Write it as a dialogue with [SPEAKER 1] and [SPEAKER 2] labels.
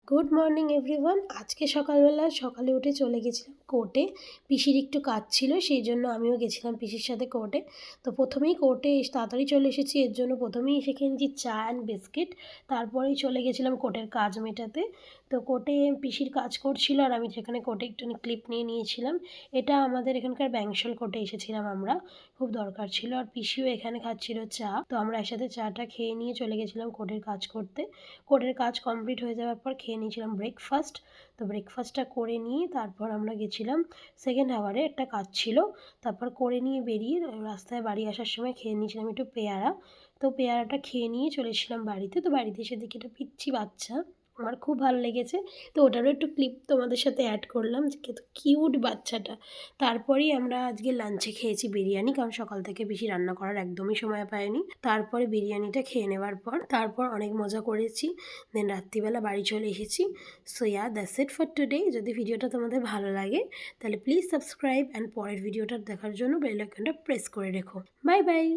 [SPEAKER 1] Good morning everyone. আজকে সকালে উঠে চলে গেছিলাম কোর্টে। পিসির একটু কাজ ছিল, সেই জন্য আমিও গেছিলাম পিসির সাথে কোর্টে। তো প্রথমেই কোর্টে তাড়াতাড়ি চলে এসেছি, এর জন্য প্রথমেই এসে খেয়ে নিয়েছি চা অ্যান্ড বিস্কিট। তারপরেই চলে গেছিলাম কোর্টের কাজ মেটাতে। তো কোর্টে পিসির কাজ করছিল আর আমি সেখানে কোর্টে একটুখানি ক্লিপ নিয়ে নিয়েছিলাম। এটা আমাদের এখানকার ব্যাংশাল কোর্টে এসেছিলাম আমরা, খুব দরকার ছিল। আর পিসিও এখানে খাচ্ছিল চা, তো আমরা একসাথে চাটা খেয়ে নিয়ে চলে গেছিলাম কোর্টের কাজ করতে। কোর্টের কাজ কমপ্লিট হয়ে যাওয়ার পর খেয়ে নিয়েছিলাম ব্রেকফাস্ট। তো ব্রেকফাস্টটা করে নিয়ে তারপর আমরা গেছিলাম সেকেন্ড আওয়ারে, একটা কাজ ছিল। তারপর করে নিয়ে বেরিয়ে রাস্তায় বাড়ি আসার সময় খেয়ে নিয়েছিলাম একটু পেয়ারা। তো পেয়ারাটা খেয়ে নিয়ে চলে এসেছিলাম বাড়িতে। তো বাড়িতে এসে দেখি একটা পিচ্চি বাচ্চা, আমার খুব ভালো লেগেছে। তো ওটারও একটু ক্লিপ তোমাদের সাথে অ্যাড করলাম যে কত কিউট বাচ্চাটা। তারপরেই আমরা আজকে লাঞ্চে খেয়েছি বিরিয়ানি, কারণ সকাল থেকে বেশি রান্না করার একদমই সময় পাইনি। তারপরে বিরিয়ানিটা খেয়ে নেওয়ার পর তারপর অনেক মজা করেছি। দেন রাত্রিবেলা বাড়ি চলে এসেছি। So that's it for today. যদি ভিডিওটা তোমাদের ভালো লাগে তাহলে প্লিজ সাবস্ক্রাইব অ্যান্ড পরের ভিডিওটা দেখার জন্য বেল আইকনটা প্রেস করে রেখো। Bye bye.